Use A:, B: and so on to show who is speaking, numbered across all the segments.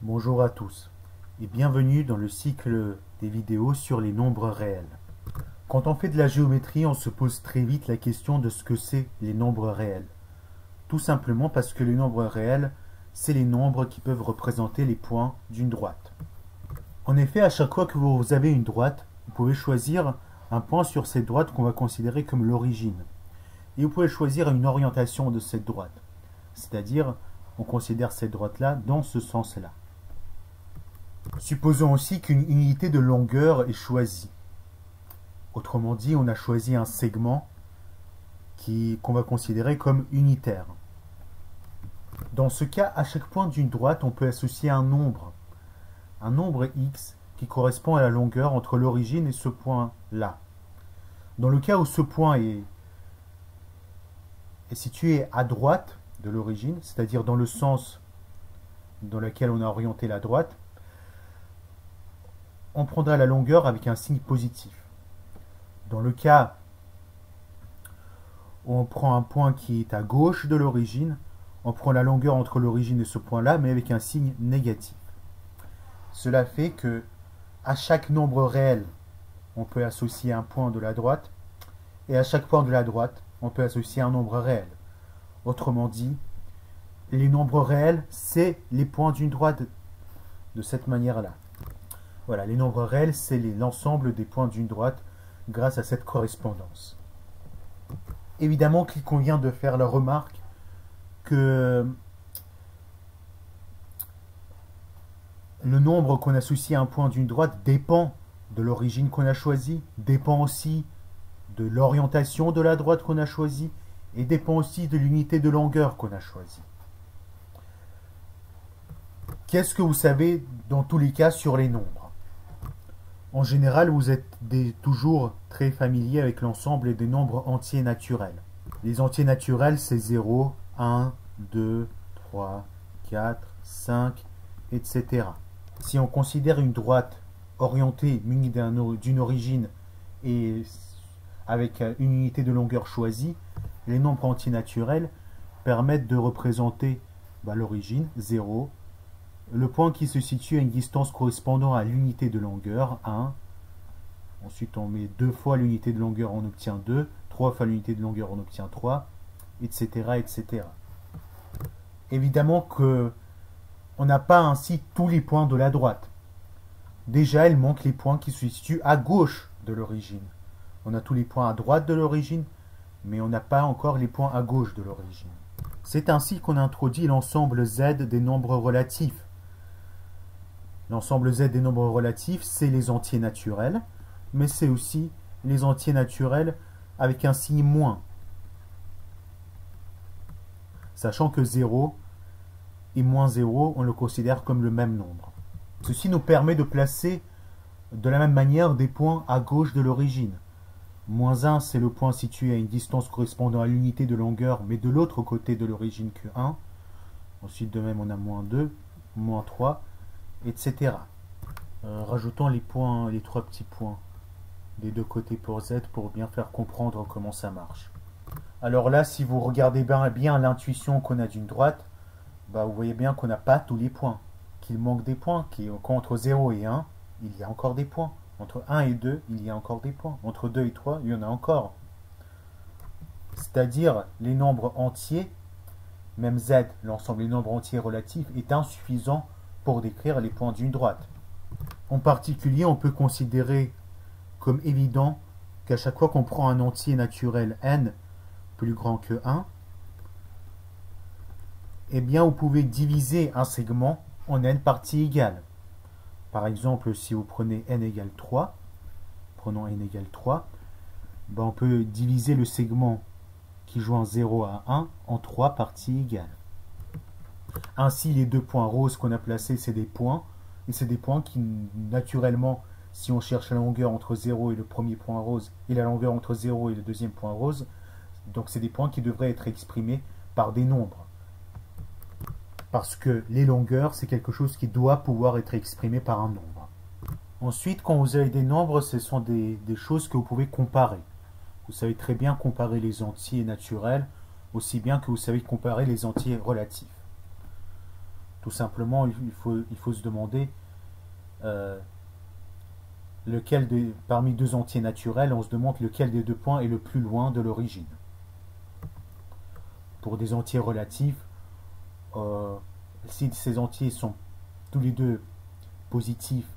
A: Bonjour à tous et bienvenue dans le cycle des vidéos sur les nombres réels. Quand on fait de la géométrie, on se pose très vite la question de ce que c'est les nombres réels. Tout simplement parce que les nombres réels, c'est les nombres qui peuvent représenter les points d'une droite. En effet, à chaque fois que vous avez une droite, vous pouvez choisir un point sur cette droite qu'on va considérer comme l'origine. Et vous pouvez choisir une orientation de cette droite. C'est-à-dire, on considère cette droite-là dans ce sens-là. Supposons aussi qu'une unité de longueur est choisie. Autrement dit, on a choisi un segment qu'on va considérer comme unitaire. Dans ce cas, à chaque point d'une droite, on peut associer un nombre x qui correspond à la longueur entre l'origine et ce point-là. Dans le cas où ce point est situé à droite de l'origine, c'est-à-dire dans le sens dans lequel on a orienté la droite, on prendra la longueur avec un signe positif. Dans le cas où on prend un point qui est à gauche de l'origine, on prend la longueur entre l'origine et ce point-là, mais avec un signe négatif. Cela fait que à chaque nombre réel, on peut associer un point de la droite, et à chaque point de la droite, on peut associer un nombre réel. Autrement dit, les nombres réels, c'est les points d'une droite de cette manière-là. Voilà, les nombres réels, c'est l'ensemble des points d'une droite grâce à cette correspondance. Évidemment qu'il convient de faire la remarque que le nombre qu'on associe à un point d'une droite dépend de l'origine qu'on a choisie, dépend aussi de l'orientation de la droite qu'on a choisie et dépend aussi de l'unité de longueur qu'on a choisie. Qu'est-ce que vous savez dans tous les cas sur les nombres? En général, vous êtes toujours très familier avec l'ensemble des nombres entiers naturels. Les entiers naturels, c'est 0, 1, 2, 3, 4, 5, etc. Si on considère une droite orientée, munie d'une origine et avec une unité de longueur choisie, les nombres entiers naturels permettent de représenter l'origine, 0, le point qui se situe à une distance correspondant à l'unité de longueur, 1. Ensuite, on met 2 fois l'unité de longueur, on obtient 2. 3 fois l'unité de longueur, on obtient 3, etc. etc. Évidemment que on n'a pas ainsi tous les points de la droite. Déjà, il manque les points qui se situent à gauche de l'origine. On a tous les points à droite de l'origine, mais on n'a pas encore les points à gauche de l'origine. C'est ainsi qu'on introduit l'ensemble Z des nombres relatifs. L'ensemble Z des nombres relatifs, c'est les entiers naturels, mais c'est aussi les entiers naturels avec un signe moins. Sachant que 0 et moins 0, on le considère comme le même nombre. Ceci nous permet de placer de la même manière des points à gauche de l'origine. Moins 1, c'est le point situé à une distance correspondant à l'unité de longueur, mais de l'autre côté de l'origine que 1. Ensuite, de même, on a moins 2, moins 3, etc. Rajoutons les points, les 3 petits points des deux côtés pour Z pour bien faire comprendre comment ça marche. Alors là, si vous regardez bien l'intuition qu'on a d'une droite, vous voyez bien qu'on n'a pas tous les points, qu'il manque des points, qu'entre 0 et 1, il y a encore des points. Entre 1 et 2, il y a encore des points. Entre 2 et 3, il y en a encore. C'est-à-dire, les nombres entiers, même Z, l'ensemble des nombres entiers relatifs, est insuffisant pour décrire les points d'une droite. En particulier, on peut considérer comme évident qu'à chaque fois qu'on prend un entier naturel n plus grand que 1, eh bien, vous pouvez diviser un segment en n parties égales. Par exemple, si vous prenez n égale 3, prenons n égale 3, on peut diviser le segment qui joint 0 à 1 en 3 parties égales. Ainsi, les deux points roses qu'on a placés, c'est des points, et c'est des points qui, naturellement, si on cherche la longueur entre 0 et le premier point rose, et la longueur entre 0 et le deuxième point rose, donc c'est des points qui devraient être exprimés par des nombres. Parce que les longueurs, c'est quelque chose qui doit pouvoir être exprimé par un nombre. Ensuite, quand vous avez des nombres, ce sont des choses que vous pouvez comparer. Vous savez très bien comparer les entiers naturels, aussi bien que vous savez comparer les entiers relatifs. Tout simplement, il faut se demander parmi deux entiers naturels, on se demande lequel des deux points est le plus loin de l'origine. Pour des entiers relatifs, si ces entiers sont tous les deux positifs,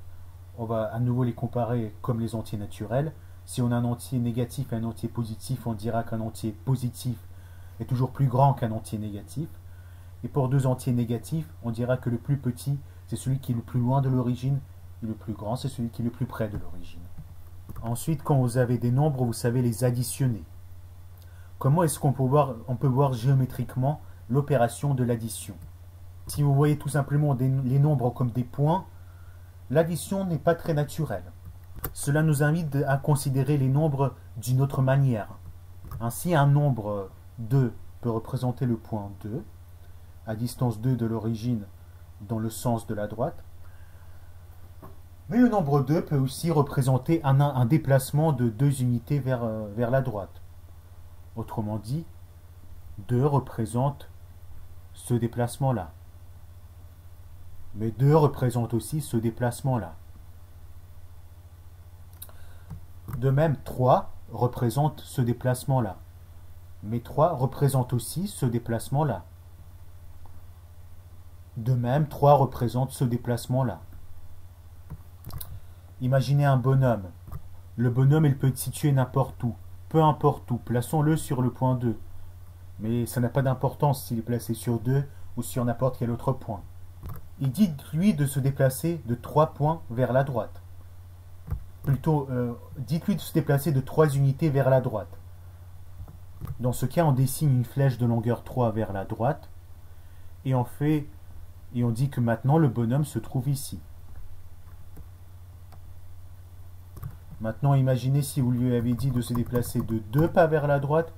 A: on va à nouveau les comparer comme les entiers naturels. Si on a un entier négatif et un entier positif, on dira qu'un entier positif est toujours plus grand qu'un entier négatif. Et pour deux entiers négatifs, on dira que le plus petit, c'est celui qui est le plus loin de l'origine, et le plus grand, c'est celui qui est le plus près de l'origine. Ensuite, quand vous avez des nombres, vous savez les additionner. Comment est-ce qu'on peut voir géométriquement l'opération de l'addition? Si vous voyez tout simplement les nombres comme des points, l'addition n'est pas très naturelle. Cela nous invite à considérer les nombres d'une autre manière. Ainsi, un nombre 2 peut représenter le point 2, à distance 2 de l'origine dans le sens de la droite. Mais le nombre 2 peut aussi représenter un déplacement de 2 unités vers la droite. Autrement dit, 2 représente ce déplacement-là. Mais 2 représente aussi ce déplacement-là. De même, 3 représente ce déplacement-là. Mais 3 représente aussi ce déplacement-là. De même, 3 représente ce déplacement-là. Imaginez un bonhomme. Le bonhomme, il peut être situé n'importe où. Peu importe où. Plaçons-le sur le point 2. Mais ça n'a pas d'importance s'il est placé sur 2 ou sur n'importe quel autre point. Et dites-lui de se déplacer de 3 points vers la droite. Plutôt, dites-lui de se déplacer de 3 unités vers la droite. Dans ce cas, on dessine une flèche de longueur 3 vers la droite. Et on dit que maintenant le bonhomme se trouve ici. Maintenant, imaginez si vous lui avez dit de se déplacer de 2 pas vers la droite,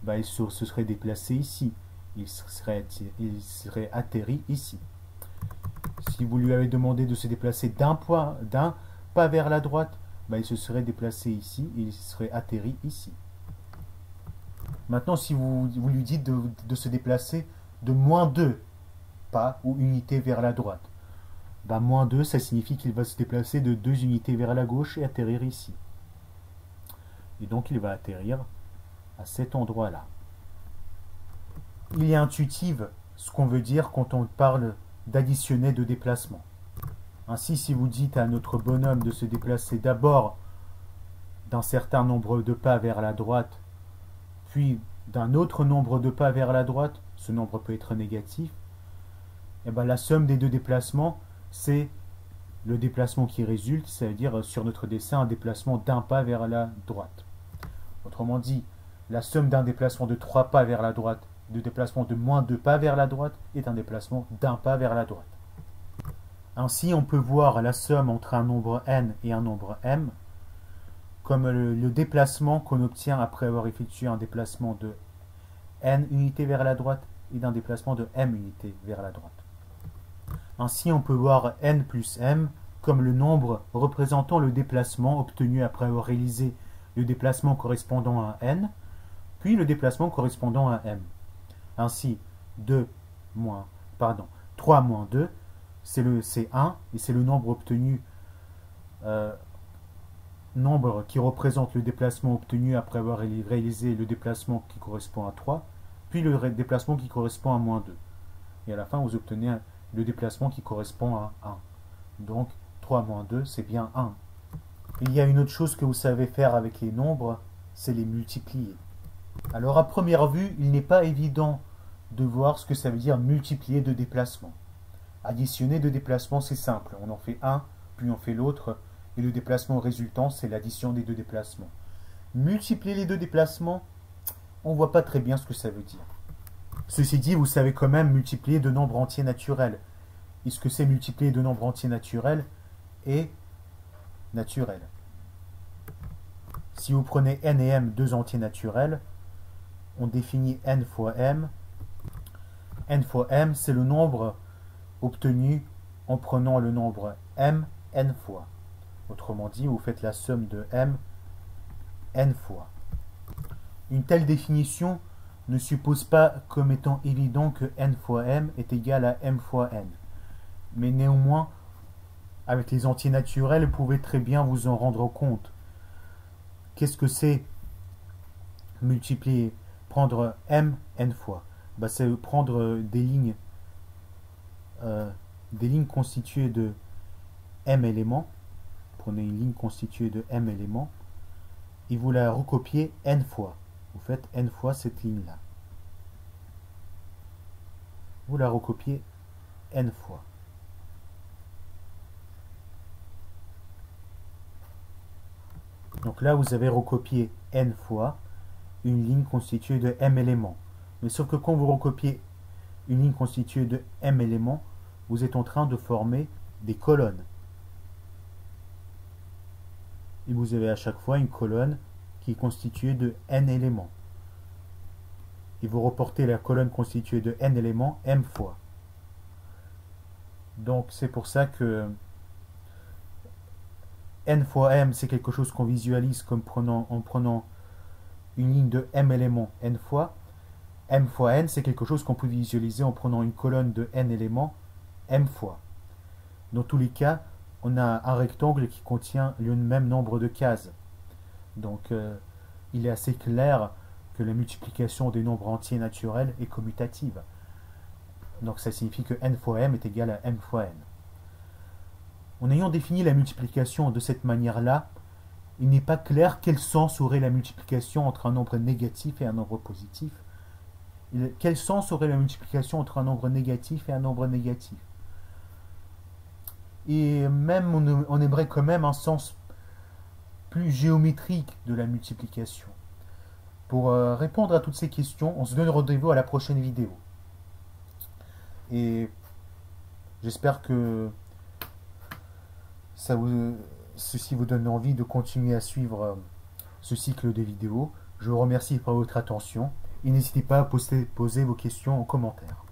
A: bah, il se serait déplacé ici. Il serait atterri ici. Si vous lui avez demandé de se déplacer d'un pas vers la droite, bah, il se serait déplacé ici et il serait atterri ici. Maintenant, si vous lui dites de se déplacer de moins 2 pas ou unités vers la droite, bah, moins 2, ça signifie qu'il va se déplacer de 2 unités vers la gauche et atterrir ici. Et donc, il va atterrir à cet endroit-là. Il est intuitif ce qu'on veut dire quand on parle d'additionner de déplacement. Ainsi, si vous dites à notre bonhomme de se déplacer d'abord d'un certain nombre de pas vers la droite, puis d'un autre nombre de pas vers la droite, ce nombre peut être négatif, et bien la somme des deux déplacements, c'est le déplacement qui résulte, c'est-à-dire sur notre dessin, un déplacement d'un pas vers la droite. Autrement dit, la somme d'un déplacement de 3 pas vers la droite, de déplacement de moins 2 pas vers la droite, est un déplacement d'un pas vers la droite. Ainsi, on peut voir la somme entre un nombre n et un nombre m comme le déplacement qu'on obtient après avoir effectué un déplacement de n unités vers la droite et d'un déplacement de m unités vers la droite. Ainsi, on peut voir n plus m comme le nombre représentant le déplacement obtenu après avoir réalisé le déplacement correspondant à n, puis le déplacement correspondant à m. Ainsi, 3 moins 2, c'est 1, et c'est le nombre obtenu, nombre qui représente le déplacement obtenu après avoir réalisé le déplacement qui correspond à 3, puis le déplacement qui correspond à moins 2. Et à la fin, vous obtenez le déplacement qui correspond à 1. Donc, 3 moins 2, c'est bien 1. Il y a une autre chose que vous savez faire avec les nombres, c'est les multiplier. Alors, à première vue, il n'est pas évident de voir ce que ça veut dire multiplier deux déplacements. Additionner deux déplacements, c'est simple. On en fait un, puis on fait l'autre, et le déplacement résultant, c'est l'addition des deux déplacements. Multiplier les deux déplacements, on ne voit pas très bien ce que ça veut dire. Ceci dit, vous savez quand même multiplier deux nombres entiers naturels. Et ce que c'est multiplier deux nombres entiers naturels est naturel. Si vous prenez n et m, deux entiers naturels, on définit n fois m. N fois m, c'est le nombre obtenu en prenant le nombre m n fois. Autrement dit, vous faites la somme de m n fois. Une telle définition ne suppose pas comme étant évident que n fois m est égal à m fois n. Mais néanmoins, avec les entiers naturels, vous pouvez très bien vous en rendre compte. Qu'est-ce que c'est multiplier, prendre m n fois? C'est prendre des lignes constituées de m éléments. Prenez une ligne constituée de m éléments et vous la recopiez n fois. Vous faites n fois cette ligne-là. Vous la recopiez n fois. Donc là, vous avez recopié n fois une ligne constituée de m éléments. Mais sauf que quand vous recopiez une ligne constituée de m éléments, vous êtes en train de former des colonnes. Et vous avez à chaque fois une colonne qui est constituée de n éléments. Et vous reportez la colonne constituée de n éléments m fois. Donc c'est pour ça que n fois m, c'est quelque chose qu'on visualise comme en prenant une ligne de m éléments n fois. M fois n, c'est quelque chose qu'on peut visualiser en prenant une colonne de n éléments m fois. Dans tous les cas, on a un rectangle qui contient le même nombre de cases. Donc il est assez clair que la multiplication des nombres entiers naturels est commutative. Donc ça signifie que n fois m est égal à m fois n. En ayant défini la multiplication de cette manière-là, il n'est pas clair quel sens aurait la multiplication entre un nombre négatif et un nombre positif. Quel sens aurait la multiplication entre un nombre négatif et un nombre négatif? Et même on aimerait quand même un sens plus géométrique de la multiplication. Pour répondre à toutes ces questions, on se donne rendez-vous à la prochaine vidéo. Et j'espère que ceci vous donne envie de continuer à suivre ce cycle de vidéos. Je vous remercie pour votre attention et n'hésitez pas à poser vos questions en commentaire.